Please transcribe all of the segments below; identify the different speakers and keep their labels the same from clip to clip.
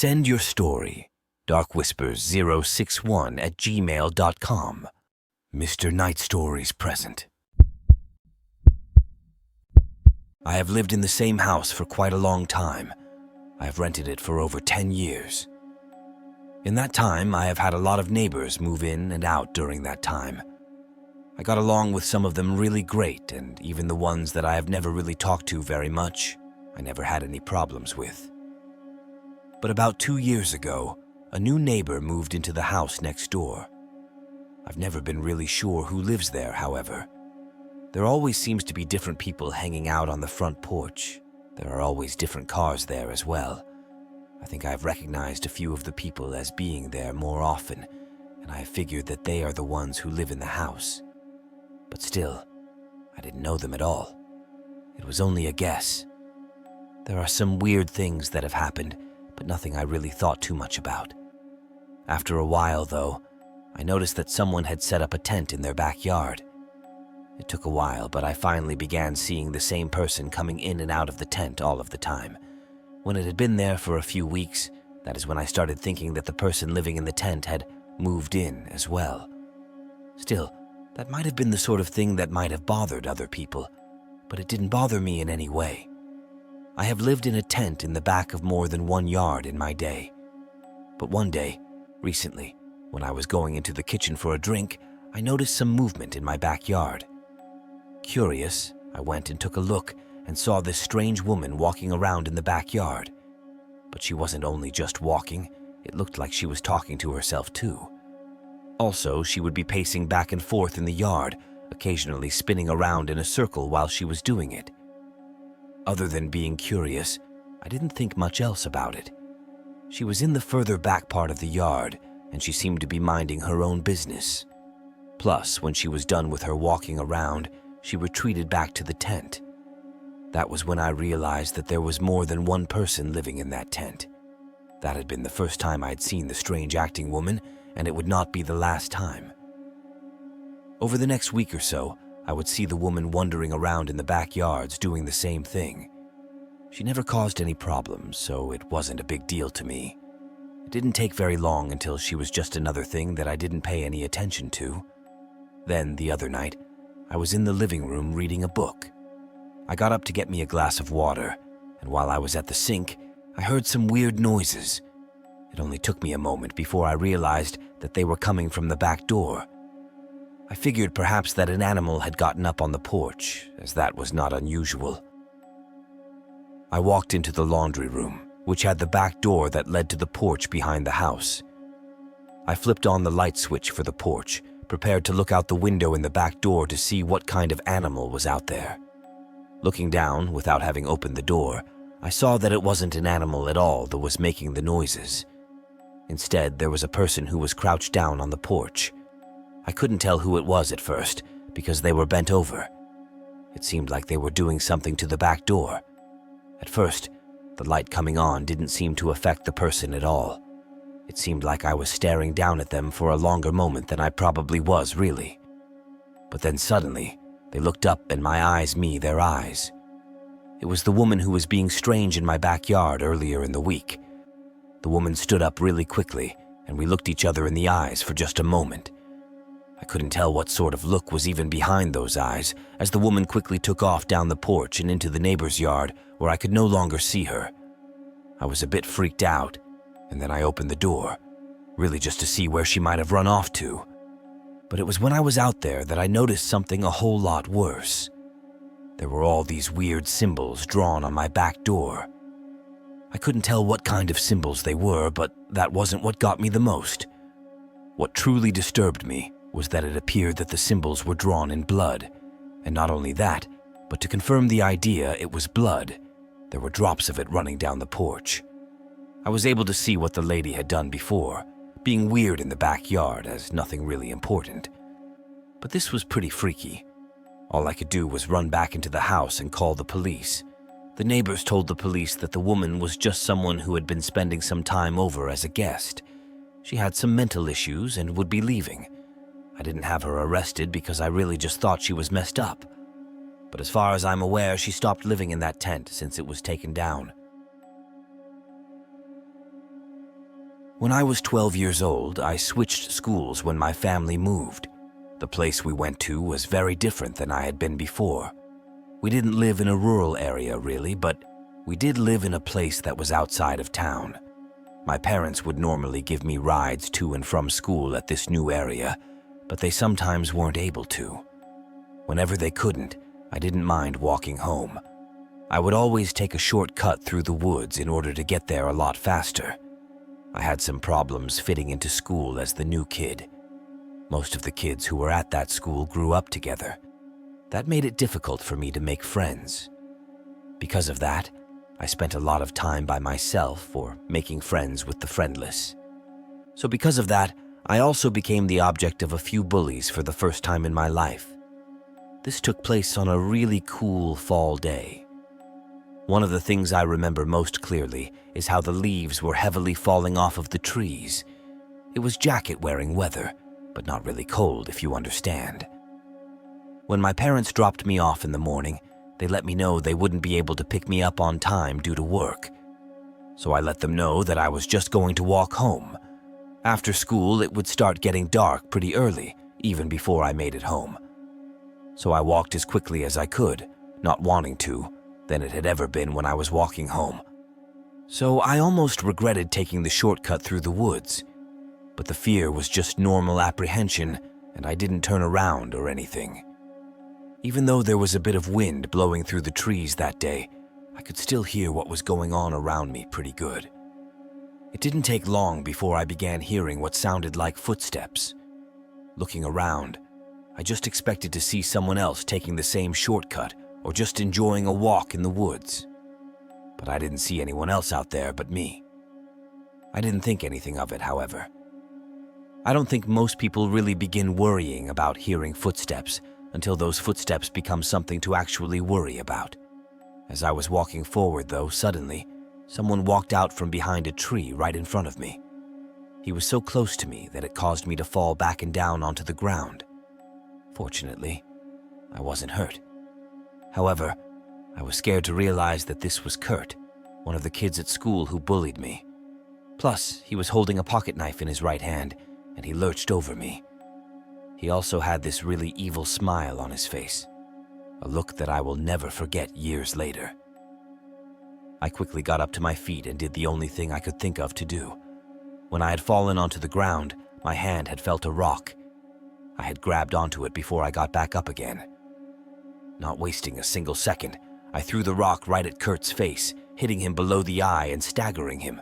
Speaker 1: Send your story. darkwhispers061@gmail.com. Mr. Night Stories present. I have lived in the same house for quite a long time. I have rented it for over 10 years. In that time, I have had a lot of neighbors move in and out during that time. I got along with some of them really great, and even the ones that I have never really talked to very much, I never had any problems with. But about 2 years ago, a new neighbor moved into the house next door. I've never been really sure who lives there, however. There always seems to be different people hanging out on the front porch. There are always different cars there as well. I think I've recognized a few of the people as being there more often, and I figured that they are the ones who live in the house. But still, I didn't know them at all. It was only a guess. There are some weird things that have happened, but nothing I really thought too much about. After a while, though, I noticed that someone had set up a tent in their backyard. It took a while, but I finally began seeing the same person coming in and out of the tent all of the time. When it had been there for a few weeks, that is when I started thinking that the person living in the tent had moved in as well. Still, that might have been the sort of thing that might have bothered other people, but it didn't bother me in any way. I have lived in a tent in the back of more than 1 yard in my day. But one day, recently, when I was going into the kitchen for a drink, I noticed some movement in my backyard. Curious, I went and took a look and saw this strange woman walking around in the backyard. But she wasn't only just walking, it looked like she was talking to herself too. Also, she would be pacing back and forth in the yard, occasionally spinning around in a circle while she was doing it. Other than being curious, I didn't think much else about it. She was in the further back part of the yard, and she seemed to be minding her own business. Plus, when she was done with her walking around, she retreated back to the tent. That was when I realized that there was more than one person living in that tent. That had been the first time I'd seen the strange acting woman, and it would not be the last time. Over the next week or so, I would see the woman wandering around in the backyards doing the same thing. She never caused any problems, so it wasn't a big deal to me. It didn't take very long until she was just another thing that I didn't pay any attention to. Then, the other night, I was in the living room reading a book. I got up to get me a glass of water, and while I was at the sink, I heard some weird noises. It only took me a moment before I realized that they were coming from the back door. I figured perhaps that an animal had gotten up on the porch, as that was not unusual. I walked into the laundry room, which had the back door that led to the porch behind the house. I flipped on the light switch for the porch, prepared to look out the window in the back door to see what kind of animal was out there. Looking down, without having opened the door, I saw that it wasn't an animal at all that was making the noises. Instead, there was a person who was crouched down on the porch. I couldn't tell who it was at first, because they were bent over. It seemed like they were doing something to the back door. At first, the light coming on didn't seem to affect the person at all. It seemed like I was staring down at them for a longer moment than I probably was, really. But then suddenly, they looked up and my eyes met their eyes. It was the woman who was being strange in my backyard earlier in the week. The woman stood up really quickly, and we looked each other in the eyes for just a moment. I couldn't tell what sort of look was even behind those eyes, as the woman quickly took off down the porch and into the neighbor's yard, where I could no longer see her. I was a bit freaked out, and then I opened the door, really just to see where she might have run off to. But it was when I was out there that I noticed something a whole lot worse. There were all these weird symbols drawn on my back door. I couldn't tell what kind of symbols they were, but that wasn't what got me the most. What truly disturbed me was that it appeared that the symbols were drawn in blood. And not only that, but to confirm the idea it was blood, there were drops of it running down the porch. I was able to see what the lady had done before, being weird in the backyard as nothing really important. But this was pretty freaky. All I could do was run back into the house and call the police. The neighbors told the police that the woman was just someone who had been spending some time over as a guest. She had some mental issues and would be leaving. I didn't have her arrested because I really just thought she was messed up. But as far as I'm aware, she stopped living in that tent since it was taken down. When I was 12 years old, I switched schools when my family moved. The place we went to was very different than I had been before. We didn't live in a rural area really, but we did live in a place that was outside of town. My parents would normally give me rides to and from school at this new area, but they sometimes weren't able to. Whenever they couldn't, I didn't mind walking home. I would always take a shortcut through the woods in order to get there a lot faster. I had some problems fitting into school as the new kid. Most of the kids who were at that school grew up together. That made it difficult for me to make friends. Because of that, I spent a lot of time by myself or making friends with the friendless. So because of that, I also became the object of a few bullies for the first time in my life. This took place on a really cool fall day. One of the things I remember most clearly is how the leaves were heavily falling off of the trees. It was jacket-wearing weather, but not really cold if you understand. When my parents dropped me off in the morning, they let me know they wouldn't be able to pick me up on time due to work. So I let them know that I was just going to walk home. After school, it would start getting dark pretty early, even before I made it home. So I walked as quickly as I could, not wanting to, than it had ever been when I was walking home. So I almost regretted taking the shortcut through the woods, but the fear was just normal apprehension, and I didn't turn around or anything. Even though there was a bit of wind blowing through the trees that day, I could still hear what was going on around me pretty good. It didn't take long before I began hearing what sounded like footsteps. Looking around, I just expected to see someone else taking the same shortcut or just enjoying a walk in the woods. But I didn't see anyone else out there but me. I didn't think anything of it, however. I don't think most people really begin worrying about hearing footsteps until those footsteps become something to actually worry about. As I was walking forward, though, suddenly, someone walked out from behind a tree right in front of me. He was so close to me that it caused me to fall back and down onto the ground. Fortunately, I wasn't hurt. However, I was scared to realize that this was Kurt, one of the kids at school who bullied me. Plus, he was holding a pocket knife in his right hand, and he lurched over me. He also had this really evil smile on his face, a look that I will never forget years later. I quickly got up to my feet and did the only thing I could think of to do. When I had fallen onto the ground, my hand had felt a rock. I had grabbed onto it before I got back up again. Not wasting a single second, I threw the rock right at Kurt's face, hitting him below the eye and staggering him.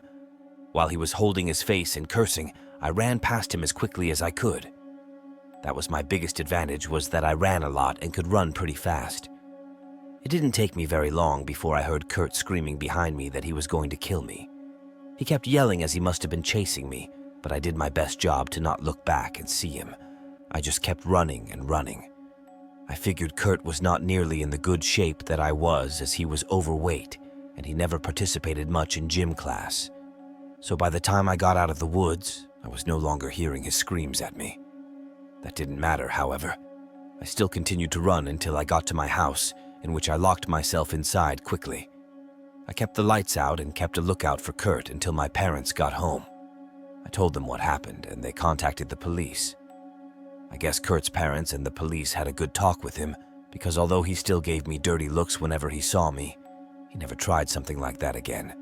Speaker 1: While he was holding his face and cursing, I ran past him as quickly as I could. That was my biggest advantage, was that I ran a lot and could run pretty fast. It didn't take me very long before I heard Kurt screaming behind me that he was going to kill me. He kept yelling as he must have been chasing me, but I did my best job to not look back and see him. I just kept running and running. I figured Kurt was not nearly in the good shape that I was, as he was overweight and he never participated much in gym class. So by the time I got out of the woods, I was no longer hearing his screams at me. That didn't matter, however. I still continued to run until I got to my house, in which I locked myself inside quickly. I kept the lights out and kept a lookout for Kurt until my parents got home. I told them what happened, and they contacted the police. I guess Kurt's parents and the police had a good talk with him, because although he still gave me dirty looks whenever he saw me, he never tried something like that again.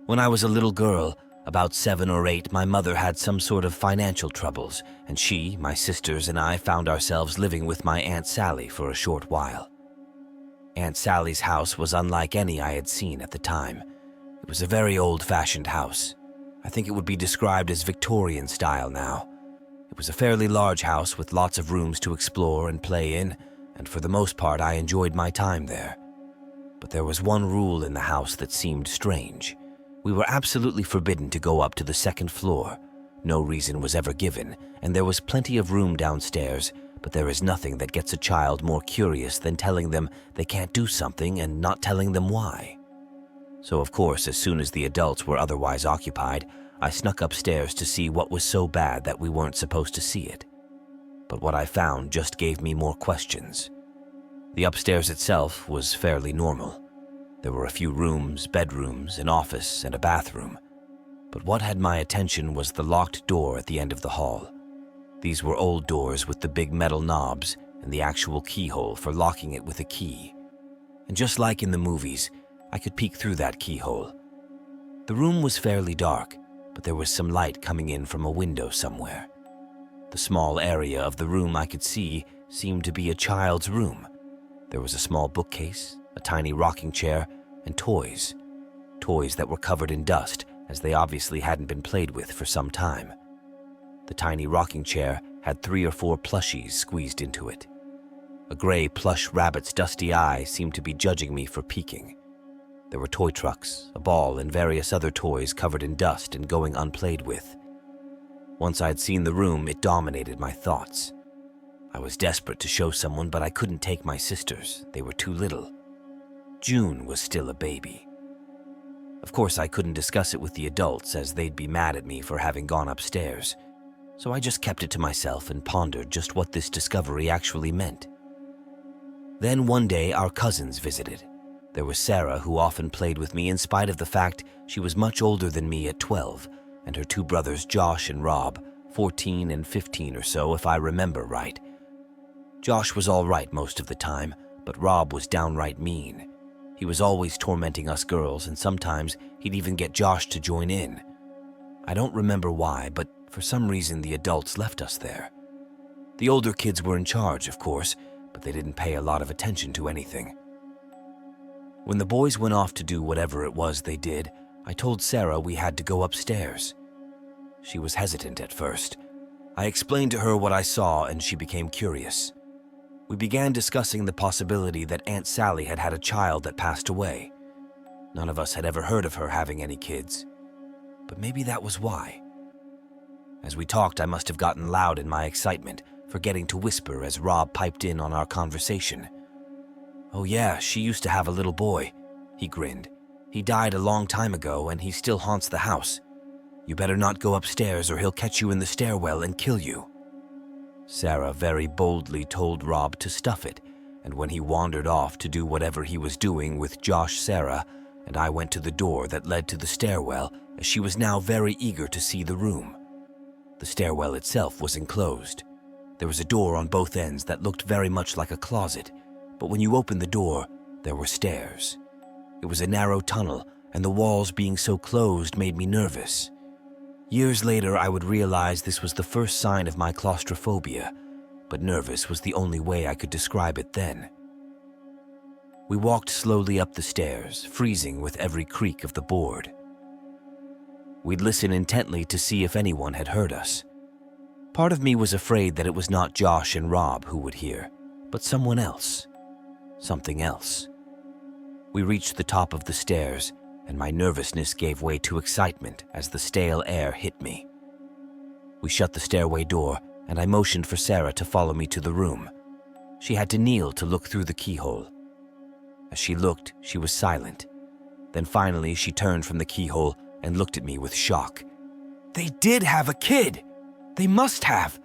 Speaker 1: When I was a little girl, about 7 or 8, my mother had some sort of financial troubles, and she, my sisters, and I found ourselves living with my Aunt Sally for a short while. Aunt Sally's house was unlike any I had seen at the time. It was a very old-fashioned house. I think it would be described as Victorian style now. It was a fairly large house with lots of rooms to explore and play in, and for the most part I enjoyed my time there. But there was one rule in the house that seemed strange. We were absolutely forbidden to go up to the second floor. No reason was ever given, and there was plenty of room downstairs, but there is nothing that gets a child more curious than telling them they can't do something and not telling them why. So of course, as soon as the adults were otherwise occupied, I snuck upstairs to see what was so bad that we weren't supposed to see it. But what I found just gave me more questions. The upstairs itself was fairly normal. There were a few rooms, bedrooms, an office, and a bathroom. But what had my attention was the locked door at the end of the hall. These were old doors with the big metal knobs and the actual keyhole for locking it with a key. And just like in the movies, I could peek through that keyhole. The room was fairly dark, but there was some light coming in from a window somewhere. The small area of the room I could see seemed to be a child's room. There was a small bookcase, a tiny rocking chair, and toys. Toys that were covered in dust, as they obviously hadn't been played with for some time. The tiny rocking chair had 3 or 4 plushies squeezed into it. A gray plush rabbit's dusty eye seemed to be judging me for peeking. There were toy trucks, a ball, and various other toys covered in dust and going unplayed with. Once I'd seen the room, it dominated my thoughts. I was desperate to show someone, but I couldn't take my sisters. They were too little. June was still a baby. Of course, I couldn't discuss it with the adults, as they'd be mad at me for having gone upstairs. So I just kept it to myself and pondered just what this discovery actually meant. Then one day, our cousins visited. There was Sarah, who often played with me in spite of the fact she was much older than me at 12, and her 2 brothers Josh and Rob, 14 and 15 or so if I remember right. Josh was all right most of the time, but Rob was downright mean. He was always tormenting us girls, and sometimes he'd even get Josh to join in. I don't remember why, but for some reason the adults left us there. The older kids were in charge, of course, but they didn't pay a lot of attention to anything. When the boys went off to do whatever it was they did, I told Sarah we had to go upstairs. She was hesitant at first. I explained to her what I saw, and she became curious. We began discussing the possibility that Aunt Sally had had a child that passed away. None of us had ever heard of her having any kids. But maybe that was why. As we talked, I must have gotten loud in my excitement, forgetting to whisper as Rob piped in on our conversation. "Oh yeah, she used to have a little boy," he grinned. "He died a long time ago, and he still haunts the house. You better not go upstairs or he'll catch you in the stairwell and kill you." Sarah very boldly told Rob to stuff it, and when he wandered off to do whatever he was doing with Josh, Sarah, and I went to the door that led to the stairwell, as she was now very eager to see the room. The stairwell itself was enclosed. There was a door on both ends that looked very much like a closet, but when you opened the door, there were stairs. It was a narrow tunnel, and the walls being so closed made me nervous. Years later, I would realize this was the first sign of my claustrophobia, but nervous was the only way I could describe it then. We walked slowly up the stairs, freezing with every creak of the board. We'd listen intently to see if anyone had heard us. Part of me was afraid that it was not Josh and Rob who would hear, but someone else. Something else. We reached the top of the stairs, and my nervousness gave way to excitement as the stale air hit me. We shut the stairway door, and I motioned for Sarah to follow me to the room. She had to kneel to look through the keyhole. As she looked, she was silent. Then finally, she turned from the keyhole and looked at me with shock. "They did have a kid! They must have!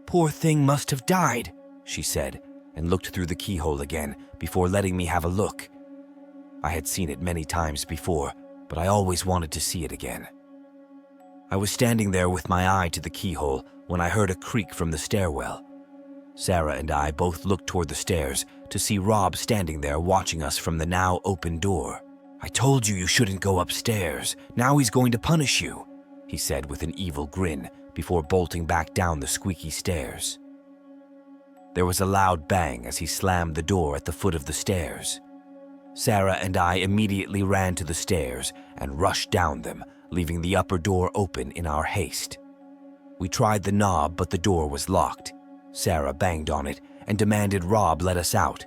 Speaker 1: Poor thing must have died," she said, and looked through the keyhole again before letting me have a look. I had seen it many times before, but I always wanted to see it again. I was standing there with my eye to the keyhole when I heard a creak from the stairwell. Sarah and I both looked toward the stairs to see Rob standing there watching us from the now open door. "I told you shouldn't go upstairs. Now he's going to punish you," he said with an evil grin before bolting back down the squeaky stairs. There was a loud bang as he slammed the door at the foot of the stairs. Sarah and I immediately ran to the stairs and rushed down them, leaving the upper door open in our haste. We tried the knob, but the door was locked. Sarah banged on it and demanded Rob let us out.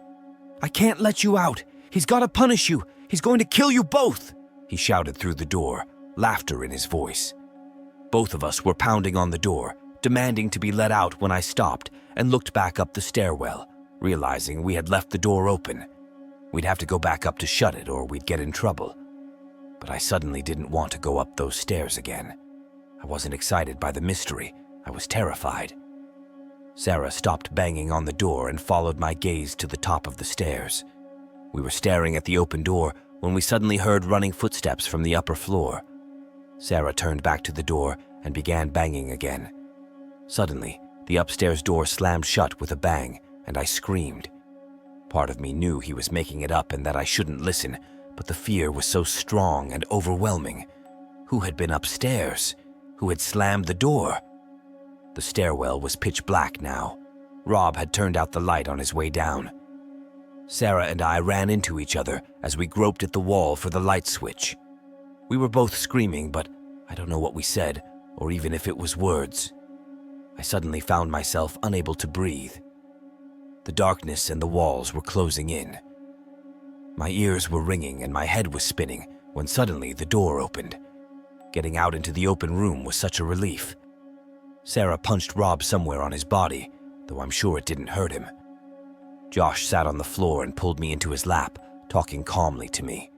Speaker 1: "I can't let you out. He's got to punish you. He's going to kill you both," he shouted through the door, laughter in his voice. Both of us were pounding on the door, demanding to be let out when I stopped and looked back up the stairwell, realizing we had left the door open. We'd have to go back up to shut it or we'd get in trouble. But I suddenly didn't want to go up those stairs again. I wasn't excited by the mystery. I was terrified. Sarah stopped banging on the door and followed my gaze to the top of the stairs. We were staring at the open door when we suddenly heard running footsteps from the upper floor. Sarah turned back to the door and began banging again. Suddenly, the upstairs door slammed shut with a bang, and I screamed. Part of me knew he was making it up and that I shouldn't listen, but the fear was so strong and overwhelming. Who had been upstairs? Who had slammed the door? The stairwell was pitch black now. Rob had turned out the light on his way down. Sarah and I ran into each other as we groped at the wall for the light switch. We were both screaming, but I don't know what we said, or even if it was words. I suddenly found myself unable to breathe. The darkness and the walls were closing in. My ears were ringing and my head was spinning when suddenly the door opened. Getting out into the open room was such a relief. Sarah punched Rob somewhere on his body, though I'm sure it didn't hurt him. Josh sat on the floor and pulled me into his lap, talking calmly to me.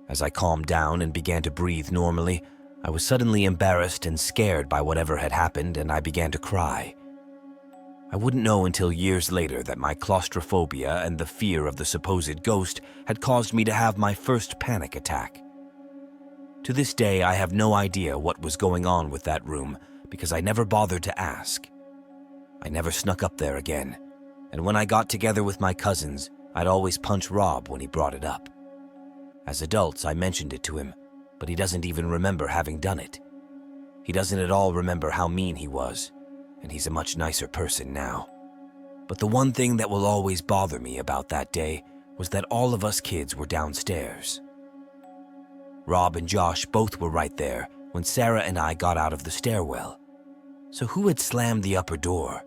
Speaker 1: As I calmed down and began to breathe normally, I was suddenly embarrassed and scared by whatever had happened, and I began to cry. I wouldn't know until years later that my claustrophobia and the fear of the supposed ghost had caused me to have my first panic attack. To this day, I have no idea what was going on with that room because I never bothered to ask. I never snuck up there again, and when I got together with my cousins, I'd always punch Rob when he brought it up. As adults, I mentioned it to him, but he doesn't even remember having done it. He doesn't at all remember how mean he was, and he's a much nicer person now. But the one thing that will always bother me about that day was that all of us kids were downstairs. Rob and Josh both were right there when Sarah and I got out of the stairwell. So who had slammed the upper door?